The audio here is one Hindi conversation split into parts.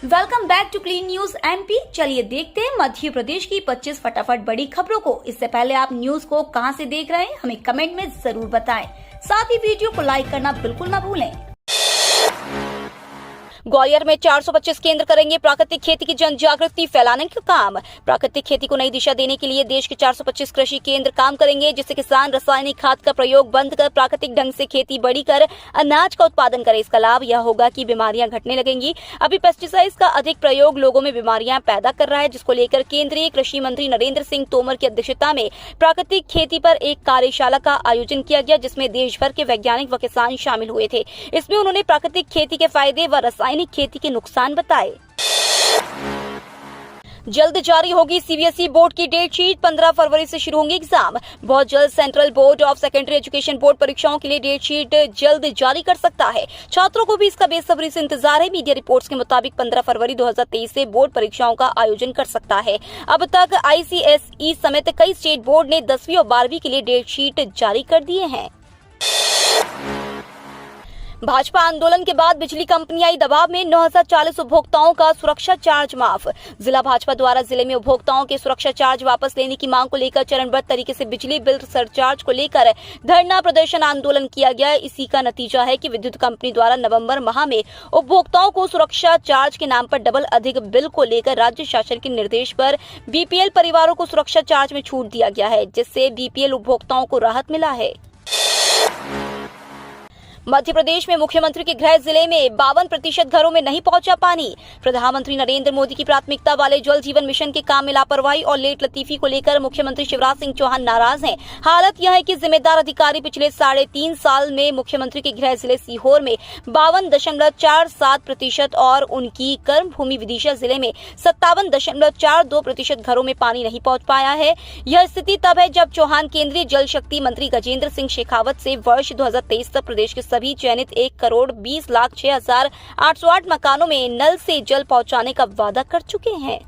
Welcome back to clean news MP. चलिए देखते हैं मध्य प्रदेश की 25 फटाफट बड़ी खबरों को। इससे पहले आप न्यूज को कहां से देख रहे हैं हमें कमेंट में जरूर बताएं। साथ ही वीडियो को लाइक करना बिल्कुल ना भूलें। ग्वालियर में 425 केंद्र करेंगे प्राकृतिक खेती की जन जागृति फैलाने का काम। प्राकृतिक खेती को नई दिशा देने के लिए देश के 425 कृषि केंद्र काम करेंगे, जिससे किसान रासायनिक खाद का प्रयोग बंद कर प्राकृतिक ढंग से खेती बड़ी कर अनाज का उत्पादन करे। इसका लाभ यह होगा कि बीमारियां घटने लगेंगी। अभी पेस्टिसाइड्स का अधिक प्रयोग लोगों में बीमारियां पैदा कर रहा है, जिसको लेकर केंद्रीय कृषि मंत्री नरेंद्र सिंह तोमर की अध्यक्षता में प्राकृतिक खेती पर एक कार्यशाला का आयोजन किया गया, जिसमें देश भर के वैज्ञानिक व किसान शामिल हुए थे। इसमें उन्होंने प्राकृतिक खेती के फायदे व रासायनिक खेती के नुकसान बताए। जल्द जारी होगी सीबीएसई बोर्ड की डेट शीट। 15 फरवरी से शुरू होंगे एग्जाम। बहुत जल्द central board of secondary education board परीक्षाओं के लिए डेट शीट जल्द जारी कर सकता है। छात्रों को भी इसका बेसब्री से इंतजार है। मीडिया रिपोर्ट्स के मुताबिक 15 फरवरी 2023 से बोर्ड परीक्षाओं का आयोजन कर सकता है। अब तक आईसीएसई समेत कई स्टेट बोर्ड ने 10वीं और 12वीं के लिए डेट शीट जारी कर दिए हैं। भाजपा आंदोलन के बाद बिजली कंपनी आई दबाव में। 9040 उपभोक्ताओं का सुरक्षा चार्ज माफ। जिला भाजपा द्वारा जिले में उपभोक्ताओं के सुरक्षा चार्ज वापस लेने की मांग को लेकर चरणबद्ध तरीके से बिजली बिल सरचार्ज को लेकर धरना प्रदर्शन आंदोलन किया गया। इसी का नतीजा है कि विद्युत कंपनी द्वारा नवंबर माह में उपभोक्ताओं को सुरक्षा चार्ज के नाम पर डबल अधिक बिल को लेकर राज्य शासन के निर्देश पर बीपीएल परिवारों को सुरक्षा चार्ज में छूट दिया गया है, जिससे बीपीएल उपभोक्ताओं को राहत मिला है। मध्य प्रदेश में मुख्यमंत्री के गृह जिले में 52% घरों में नहीं पहुंचा पानी। प्रधानमंत्री नरेंद्र मोदी की प्राथमिकता वाले जल जीवन मिशन के काम में लापरवाही और लेट लतीफी को लेकर मुख्यमंत्री शिवराज सिंह चौहान नाराज हैं। हालत यह है कि जिम्मेदार अधिकारी पिछले 3.5 साल में मुख्यमंत्री के गृह जिले सीहोर में 52.47% और उनकी कर्मभूमि विदिशा जिले में 57.42% घरों में पानी नहीं पहुंच पाया है। यह स्थिति तब है जब चौहान केंद्रीय जल शक्ति मंत्री गजेंद्र सिंह शेखावत से वर्ष 2023 तक प्रदेश के सभी चयनित 1,20,06,808 मकानों में नल से जल पहुंचाने का वादा कर चुके हैं।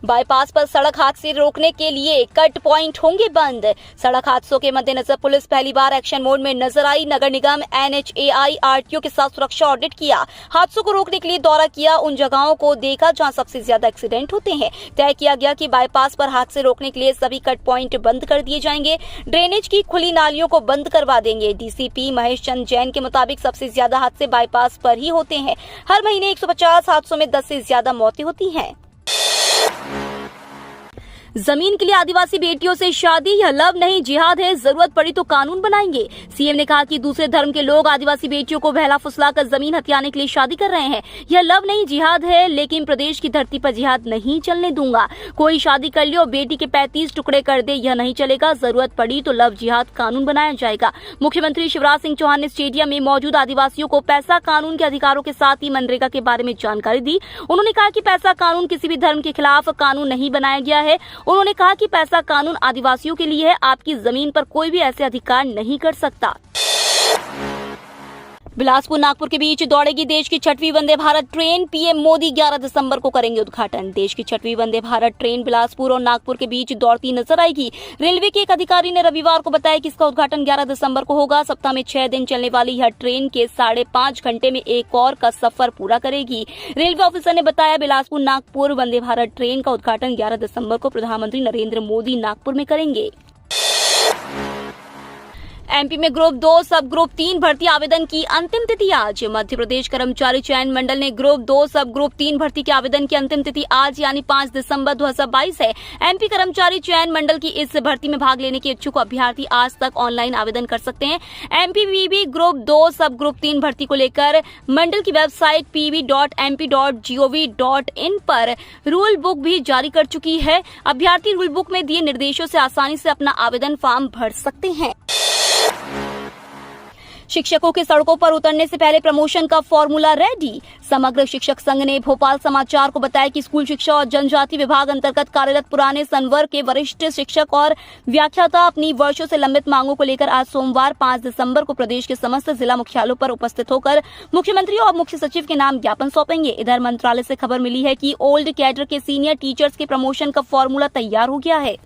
बाईपास पर सड़क हादसे रोकने के लिए कट पॉइंट होंगे बंद। सड़क हादसों के मद्देनजर पुलिस पहली बार एक्शन मोड में नजर आई। नगर निगम एनएचएआई आरटीओ के साथ सुरक्षा ऑडिट किया। हादसों को रोकने के लिए दौरा किया। उन जगहों को देखा जहां सबसे ज्यादा एक्सीडेंट होते हैं। तय किया गया कि बाईपास पर हादसे रोकने के लिए सभी कट पॉइंट बंद कर दिए जाएंगे। ड्रेनेज की खुली नालियों को बंद करवा देंगे। डीसीपी महेश चंद जैन के मुताबिक सबसे ज्यादा हादसे बाईपास पर ही होते हैं। हर महीने 150 हादसों में 10 से ज्यादा मौतें होती हैं। जमीन के लिए आदिवासी बेटियों से शादी यह लव नहीं जिहाद है, जरूरत पड़ी तो कानून बनाएंगे। सीएम ने कहा कि दूसरे धर्म के लोग आदिवासी बेटियों को बहला फुसलाकर जमीन हथियाने के लिए शादी कर रहे हैं। यह लव नहीं जिहाद है, लेकिन प्रदेश की धरती पर जिहाद नहीं चलने दूंगा। कोई शादी कर ले और बेटी के 35 टुकड़े कर दे, यह नहीं चलेगा। जरूरत पड़ी तो लव जिहाद कानून बनाया जाएगा। मुख्यमंत्री शिवराज सिंह चौहान ने स्टेडियम में मौजूद आदिवासियों को पैसा कानून के अधिकारों के साथ ही मनरेगा के बारे में जानकारी दी। उन्होंने कहा कि पैसा कानून किसी भी धर्म के खिलाफ कानून नहीं बनाया गया है। उन्होंने कहा कि पैसा कानून आदिवासियों के लिए है। आपकी जमीन पर कोई भी ऐसे अधिकार नहीं कर सकता। बिलासपुर नागपुर के बीच दौड़ेगी देश की 6वीं वंदे भारत ट्रेन। पीएम मोदी 11 दिसंबर को करेंगे उद्घाटन। देश की 6वीं वंदे भारत ट्रेन बिलासपुर और नागपुर के बीच दौड़ती नजर आएगी। रेलवे के एक अधिकारी ने रविवार को बताया कि इसका उद्घाटन 11 दिसंबर को होगा। सप्ताह में 6 दिन चलने वाली यह ट्रेन के 5.5 घंटे में एक और का सफर पूरा करेगी। रेलवे ऑफिसर ने बताया बिलासपुर नागपुर वंदे भारत ट्रेन का उद्घाटन 11 दिसंबर को प्रधानमंत्री नरेंद्र मोदी नागपुर में करेंगे। एमपी में ग्रुप 2 सब ग्रुप 3 भर्ती आवेदन की अंतिम तिथि आज। मध्य प्रदेश कर्मचारी चयन मंडल ने ग्रुप 2 सब ग्रुप 3 भर्ती के आवेदन की अंतिम तिथि आज यानी 5 दिसंबर 2022 है। एमपी कर्मचारी चयन मंडल की इस भर्ती में भाग लेने के इच्छुक अभ्यर्थी आज तक ऑनलाइन आवेदन कर सकते हैं। एमपीवीबी ग्रुप 2 सब ग्रुप 3 भर्ती को लेकर मंडल की वेबसाइट pv.mp.gov.in पर रूल बुक भी जारी कर चुकी है। अभ्यर्थी रूल बुक में दिए निर्देशों से आसानी से अपना आवेदन फॉर्म भर सकते हैं। शिक्षकों के सड़कों पर उतरने से पहले प्रमोशन का फॉर्मूला रेडी। समग्र शिक्षक संघ ने भोपाल समाचार को बताया कि स्कूल शिक्षा और जनजाति विभाग अंतर्गत कार्यरत पुराने संवर्ग के वरिष्ठ शिक्षक और व्याख्याता अपनी वर्षों से लंबित मांगों को लेकर आज सोमवार 5 दिसंबर को प्रदेश के समस्त जिला मुख्यालयों पर उपस्थित होकर मुख्यमंत्री और मुख्य सचिव के नाम ज्ञापन सौंपेंगे। इधर मंत्रालय से खबर मिली है कि ओल्ड कैडर के सीनियर टीचर्स के प्रमोशन का फॉर्मूला तैयार हो गया है।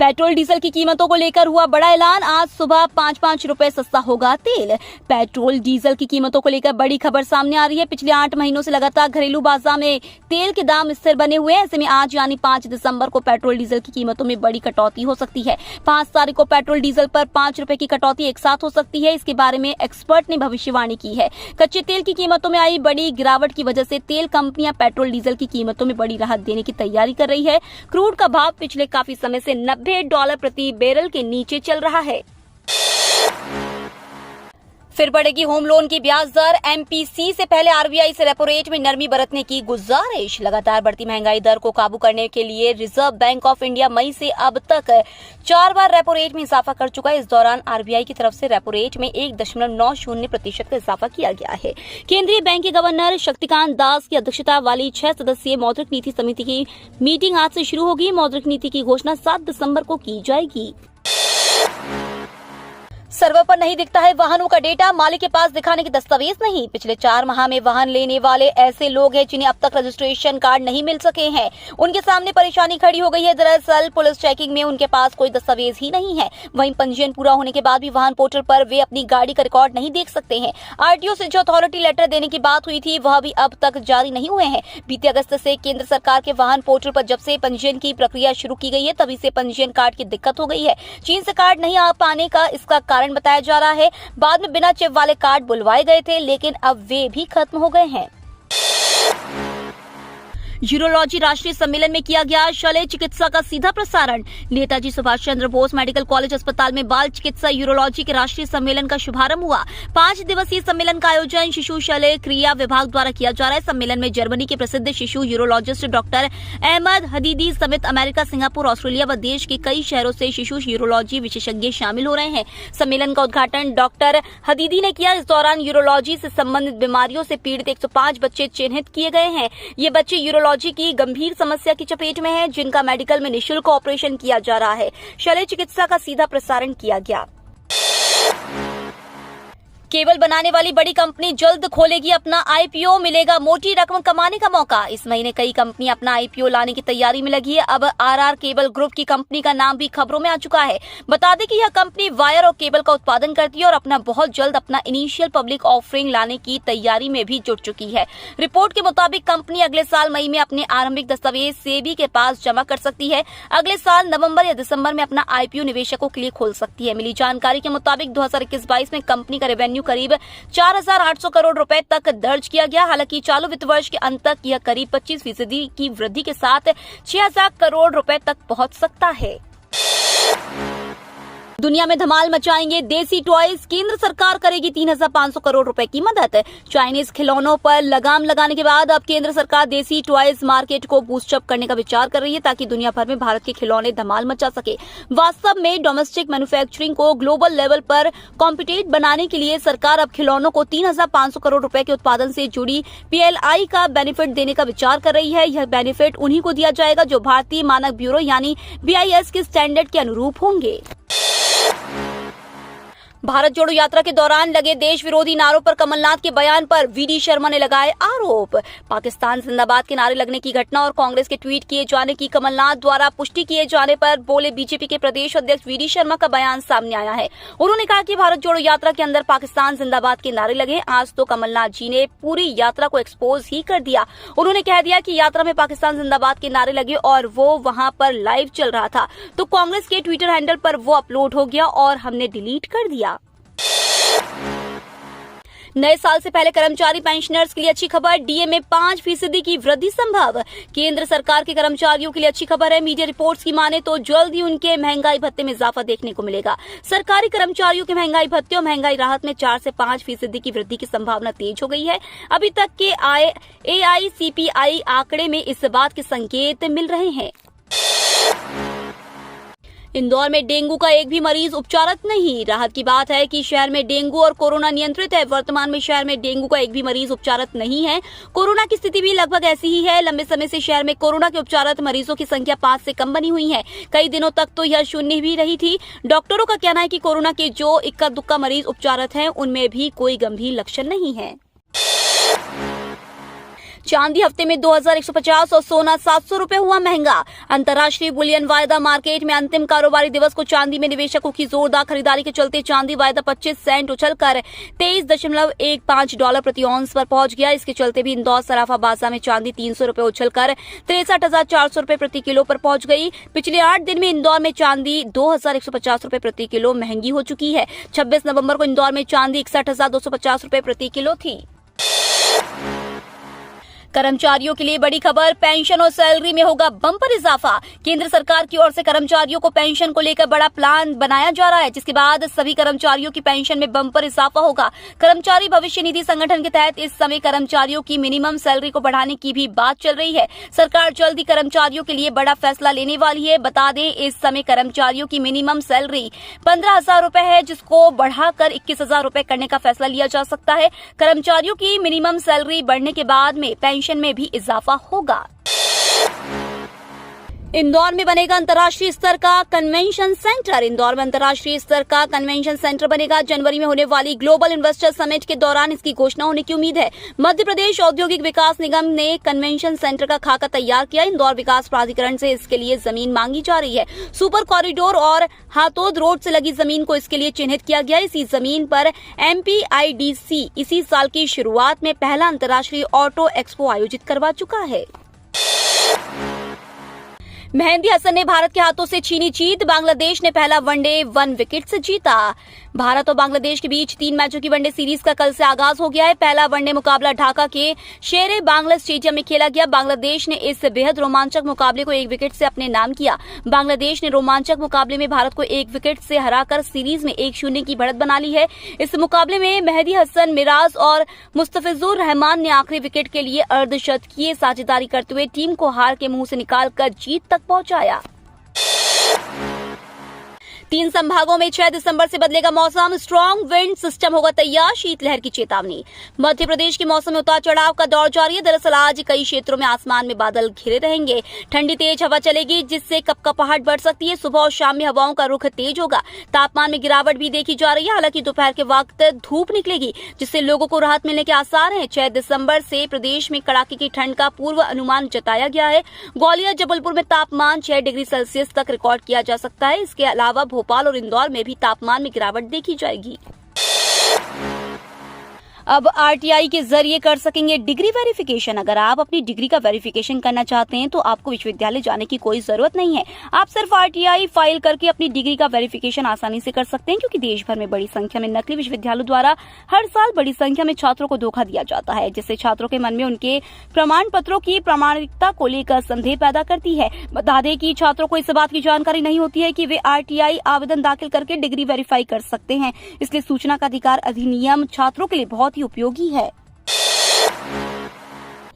पेट्रोल डीजल की कीमतों को लेकर हुआ बड़ा ऐलान। आज सुबह 5-5 रुपए सस्ता होगा तेल। पेट्रोल डीजल की कीमतों को लेकर बड़ी खबर सामने आ रही है। पिछले 8 महीनों से लगातार घरेलू बाजार में तेल के दाम स्थिर बने हुए हैं। ऐसे में आज यानी 5 दिसंबर को पेट्रोल डीजल की कीमतों में बड़ी कटौती हो सकती है। 5 तारीख को पेट्रोल डीजल पर 5 रुपए की कटौती एक साथ हो सकती है। इसके बारे में एक्सपर्ट ने भविष्यवाणी की है। कच्चे तेल की कीमतों में आई बड़ी गिरावट की वजह से तेल कंपनियां पेट्रोल डीजल की कीमतों में बड़ी राहत देने की तैयारी कर रही है। क्रूड का भाव पिछले काफी समय से $90 प्रति बैरल के नीचे चल रहा है। फिर बढ़ेगी होम लोन की ब्याज दर। एमपीसी से पहले आरबीआई से रेपो रेट में नरमी बरतने की गुजारिश। लगातार बढ़ती महंगाई दर को काबू करने के लिए रिजर्व बैंक ऑफ इंडिया मई से अब तक 4 बार रेपो रेट में इजाफा कर चुका है। इस दौरान आरबीआई की तरफ से रेपो रेट में 1.90% का इजाफा किया गया है। केंद्रीय बैंक के गवर्नर शक्तिकांत दास की अध्यक्षता वाली 6 सदस्यीय मौद्रिक नीति समिति की मीटिंग आज से शुरू होगी। मौद्रिक नीति की घोषणा 7 दिसंबर को की जाएगी। सर्वर पर नहीं दिखता है वाहनों का डेटा, मालिक के पास दिखाने के दस्तावेज नहीं। पिछले 4 माह में वाहन लेने वाले ऐसे लोग हैं जिन्हें अब तक रजिस्ट्रेशन कार्ड नहीं मिल सके हैं। उनके सामने परेशानी खड़ी हो गई है। दरअसल पुलिस चेकिंग में उनके पास कोई दस्तावेज ही नहीं है। वहीं पंजीयन पूरा होने के बाद भी वाहन पोर्टल पर वे अपनी गाड़ी का रिकॉर्ड नहीं देख सकते हैं। आरटीओ से जो अथॉरिटी लेटर देने की बात हुई थी वह भी अब तक जारी नहीं हुए हैं। बीते अगस्त से केंद्र सरकार के वाहन पोर्टल पर जब से पंजीयन की प्रक्रिया शुरू की गई है तभी से पंजीयन कार्ड की दिक्कत हो गई है। चीन से कार्ड नहीं आ पाने का इसका कारण बताया जा रहा है। बाद में बिना चिप वाले कार्ड बुलवाए गए थे लेकिन अब वे भी खत्म हो गए हैं। यूरोलॉजी राष्ट्रीय सम्मेलन में किया गया शल्य चिकित्सा का सीधा प्रसारण। नेताजी सुभाष चंद्र बोस मेडिकल कॉलेज अस्पताल में बाल चिकित्सा यूरोलॉजी के राष्ट्रीय सम्मेलन का शुभारंभ हुआ। 5 दिवसीय सम्मेलन का आयोजन शिशु शल्य क्रिया विभाग द्वारा किया जा रहा है। सम्मेलन में जर्मनी के प्रसिद्ध शिशु यूरोलॉजिस्ट डॉक्टर अहमद हदीदी समेत अमेरिका, सिंगापुर, ऑस्ट्रेलिया व देश के कई शहरों से शिशु यूरोलॉजी विशेषज्ञ शामिल हो रहे हैं। सम्मेलन का उद्घाटन डॉक्टर हदीदी ने किया। इस दौरान यूरोलॉजी से संबंधित बीमारियों से पीड़ित 105 बच्चे चिन्हित किए गए हैं। ये बच्चे यूरोलॉजी की गंभीर समस्या की चपेट में हैं, जिनका मेडिकल में निःशुल्क ऑपरेशन किया जा रहा है। शल्य चिकित्सा का सीधा प्रसारण किया गया। केबल बनाने वाली बड़ी कंपनी जल्द खोलेगी अपना आईपीओ, मिलेगा मोटी रकम कमाने का मौका। इस महीने कई कंपनी अपना आईपीओ लाने की तैयारी में लगी है। अब आरआर केबल ग्रुप की कंपनी का नाम भी खबरों में आ चुका है। बता दें कि यह कंपनी वायर और केबल का उत्पादन करती है और अपना बहुत जल्द अपना इनिशियल पब्लिक ऑफरिंग लाने की तैयारी में भी जुट चुकी है। रिपोर्ट के मुताबिक कंपनी अगले साल मई में अपने आरंभिक दस्तावेज सेबी के पास जमा कर सकती है। अगले साल नवंबर या दिसंबर में अपना आईपीओ निवेशकों के लिए खोल सकती है। मिली जानकारी के मुताबिक 2021-22 में कंपनी का रेवेन्यू करीब 4,800 करोड़ रुपए तक दर्ज किया गया। हालांकि चालू वित्त वर्ष के अंत तक यह करीब 25% की वृद्धि के साथ 6,000 करोड़ रुपए तक पहुंच सकता है। दुनिया में धमाल मचाएंगे देसी टॉयज, केंद्र सरकार करेगी 3,500 करोड़ रुपए की मदद। चाइनीज खिलौनों पर लगाम लगाने के बाद अब केंद्र सरकार देसी टॉयज मार्केट को बूस्टअप करने का विचार कर रही है ताकि दुनिया भर में भारत के खिलौने धमाल मचा सके। वास्तव में डोमेस्टिक मैन्युफैक्चरिंग को ग्लोबल लेवल पर कॉम्पिटेट बनाने के लिए सरकार अब खिलौनों को 3,500 करोड़ रुपए के उत्पादन से जुड़ी PLI का बेनिफिट देने का विचार कर रही है। यह बेनिफिट उन्हीं को दिया जाएगा जो भारतीय मानक ब्यूरो यानी BIS के स्टैंडर्ड के अनुरूप होंगे। भारत जोड़ो यात्रा के दौरान लगे देश विरोधी नारों पर कमलनाथ के बयान पर VD शर्मा ने लगाए आरोप। पाकिस्तान जिंदाबाद के नारे लगने की घटना और कांग्रेस के ट्वीट किए जाने की कमलनाथ द्वारा पुष्टि किए जाने पर बोले बीजेपी के प्रदेश अध्यक्ष VD शर्मा का बयान सामने आया है। उन्होंने कहा कि भारत जोड़ो यात्रा के अंदर पाकिस्तान जिंदाबाद के नारे लगे। आज तो कमलनाथ जी ने पूरी यात्रा को एक्सपोज ही कर दिया। उन्होंने कह दिया कि यात्रा में पाकिस्तान जिंदाबाद के नारे लगे और वो वहां पर लाइव चल रहा था तो कांग्रेस के ट्विटर हैंडल पर वो अपलोड हो गया और हमने डिलीट कर दिया। नए साल से पहले कर्मचारी पेंशनर्स के लिए अच्छी खबर, डीए में 5% की वृद्धि संभव। केंद्र सरकार के कर्मचारियों के लिए अच्छी खबर है। मीडिया रिपोर्ट्स की माने तो जल्द ही उनके महंगाई भत्ते में इजाफा देखने को मिलेगा। सरकारी कर्मचारियों के महंगाई भत्ते और महंगाई राहत में 4 से 5% की वृद्धि की संभावना तेज हो गई है। अभी तक के AICPI आंकड़े में इस बात के संकेत मिल रहे हैं। इंदौर में डेंगू का एक भी मरीज उपचारित नहीं। राहत की बात है कि शहर में डेंगू और कोरोना नियंत्रित है। वर्तमान में शहर में डेंगू का एक भी मरीज उपचारित नहीं है। कोरोना की स्थिति भी लगभग ऐसी ही है। लंबे समय से शहर में कोरोना के उपचारित मरीजों की संख्या 5 से कम बनी हुई है। कई दिनों तक तो यह शून्य भी रही थी। डॉक्टरों का कहना है कि कोरोना के जो इक्का दुक्का मरीज उपचारित हैं उनमें भी कोई गंभीर लक्षण नहीं है। चांदी हफ्ते में 2150 और सोना 700 रुपए हुआ महंगा। अंतर्राष्ट्रीय बुलियन वायदा मार्केट में अंतिम कारोबारी दिवस को चांदी में निवेशकों की जोरदार खरीदारी के चलते चांदी वायदा 25 सेंट उछलकर $23.15 प्रति औंस पर पहुंच गया। इसके चलते भी इंदौर सराफा बाजार में चांदी 300 रुपए उछलकर 63,400 रुपए प्रति किलो पर पहुंच गई। पिछले 8 दिन में इंदौर में चांदी 2,150 रुपए प्रति किलो महंगी हो चुकी है। 26 नवंबर को इंदौर में चांदी 61,250 रुपए प्रति किलो थी। कर्मचारियों के लिए बड़ी खबर, पेंशन और सैलरी में होगा बम्पर इजाफा। केंद्र सरकार की ओर से कर्मचारियों को पेंशन को लेकर बड़ा प्लान बनाया जा रहा है, जिसके बाद सभी कर्मचारियों की पेंशन में बम्पर इजाफा होगा। कर्मचारी भविष्य निधि संगठन के तहत इस समय कर्मचारियों की मिनिमम सैलरी को बढ़ाने की भी बात चल रही है। सरकार जल्द ही कर्मचारियों के लिए बड़ा फैसला लेने वाली है। बता दें, इस समय कर्मचारियों की मिनिमम सैलरी 15,000 रुपए है, जिसको बढ़ाकर 21,000 रुपए करने का फैसला लिया जा सकता है। कर्मचारियों की मिनिमम सैलरी बढ़ने के बाद में पेंशन में भी इजाफा होगा। इंदौर में बनेगा अंतर्राष्ट्रीय स्तर का कन्वेंशन सेंटर। इंदौर में अंतर्राष्ट्रीय स्तर का कन्वेंशन सेंटर बनेगा। जनवरी में होने वाली ग्लोबल इन्वेस्टर समिट के दौरान इसकी घोषणा होने की उम्मीद है। मध्य प्रदेश औद्योगिक विकास निगम ने कन्वेंशन सेंटर का खाका तैयार किया। इंदौर विकास प्राधिकरण से इसके लिए जमीन मांगी जा रही है। सुपर कॉरिडोर और हाथोद रोड से लगी जमीन को इसके लिए चिन्हित किया गया। इसी जमीन पर MPIDC इसी साल की शुरुआत में पहला अंतर्राष्ट्रीय ऑटो एक्सपो आयोजित करवा चुका है। मेहंदी हसन ने भारत के हाथों से छीनी जीत। बांग्लादेश ने पहला वनडे 1 विकेट से जीता। भारत और बांग्लादेश के बीच 3 मैचों की वनडे सीरीज का कल से आगाज हो गया है। पहला वनडे मुकाबला ढाका के शेरे बांग्ला स्टेडियम में खेला गया। बांग्लादेश ने इस बेहद रोमांचक मुकाबले को 1 विकेट से अपने नाम किया। बांग्लादेश ने रोमांचक मुकाबले में भारत को 1 विकेट से हराकर सीरीज में 1-0 की बढ़त बना ली है। इस मुकाबले में मेहंदी हसन, मिराज और मुस्तफिजुर रहमान ने आखिरी विकेट के लिए अर्धशतकीय साझेदारी करते हुए टीम को हार के मुंह से निकालकर जीत तक पहुंचाया। 3 संभागों में 6 दिसंबर से बदलेगा मौसम। स्ट्रॉन्ग विंड सिस्टम होगा तैयार, शीतलहर की चेतावनी। मध्य प्रदेश के मौसम में उतार चढ़ाव का दौर जारी है। दरअसल आज कई क्षेत्रों में आसमान में बादल घिरे रहेंगे। ठंडी तेज हवा चलेगी, जिससे कपकपाहट बढ़ सकती है। सुबह और शाम में हवाओं का रुख तेज होगा। तापमान में गिरावट भी देखी जा रही है। हालांकि दोपहर के वक्त धूप निकलेगी, जिससे लोगों को राहत मिलने के आसार हैं। 6 दिसंबर से प्रदेश में कड़ाके की ठंड का पूर्व अनुमान जताया गया है। ग्वालियर, जबलपुर में तापमान 6 डिग्री सेल्सियस तक रिकॉर्ड किया जा सकता है। इसके अलावा भोपाल और इंदौर में भी तापमान में गिरावट देखी जाएगी। अब RTI के जरिए कर सकेंगे डिग्री वेरिफिकेशन। अगर आप अपनी डिग्री का वेरिफिकेशन करना चाहते हैं तो आपको विश्वविद्यालय जाने की कोई जरूरत नहीं है। आप सिर्फ RTI फाइल करके अपनी डिग्री का वेरिफिकेशन आसानी से कर सकते हैं, क्योंकि देश भर में बड़ी संख्या में नकली विश्वविद्यालयों द्वारा हर साल बड़ी संख्या में छात्रों को धोखा दिया जाता है, जिससे छात्रों के मन में उनके प्रमाण पत्रों की प्रामाणिकता को लेकर संदेह पैदा करती है। बता दें कि छात्रों को इस बात की जानकारी नहीं होती है कि वे RTI आवेदन दाखिल करके डिग्री वेरीफाई कर सकते हैं। इसलिए सूचना का अधिकार अधिनियम छात्रों के लिए बहुत उपयोगी है।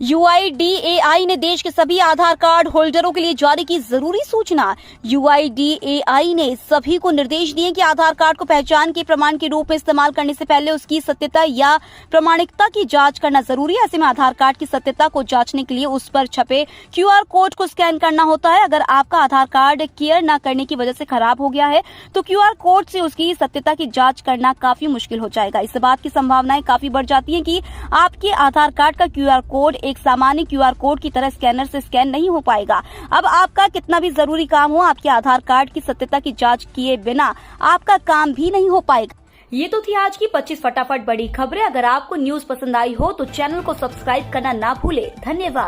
UIDAI ने देश के सभी आधार कार्ड होल्डरों के लिए जारी की जरूरी सूचना। UIDAI ने सभी को निर्देश दिए कि आधार कार्ड को पहचान के प्रमाण के रूप में इस्तेमाल करने से पहले उसकी सत्यता या प्रामाणिकता की जांच करना जरूरी है। ऐसे में आधार कार्ड की सत्यता को जांचने के लिए उस पर छपे QR कोड को स्कैन करना होता है। अगर आपका आधार कार्ड केयर न करने की वजह से खराब हो गया है तो QR कोड से उसकी सत्यता की जाँच करना काफी मुश्किल हो जाएगा। इस बात की संभावनाएं काफी बढ़ जाती है कि आपके आधार कार्ड का QR कोड एक सामान्य QR कोड की तरह स्कैनर से स्कैन नहीं हो पाएगा। अब आपका कितना भी जरूरी काम हो, आपके आधार कार्ड की सत्यता की जांच किए बिना आपका काम भी नहीं हो पाएगा। ये तो थी आज की 25 फटाफट बड़ी खबरें। अगर आपको न्यूज पसंद आई हो तो चैनल को सब्सक्राइब करना ना भूले। धन्यवाद।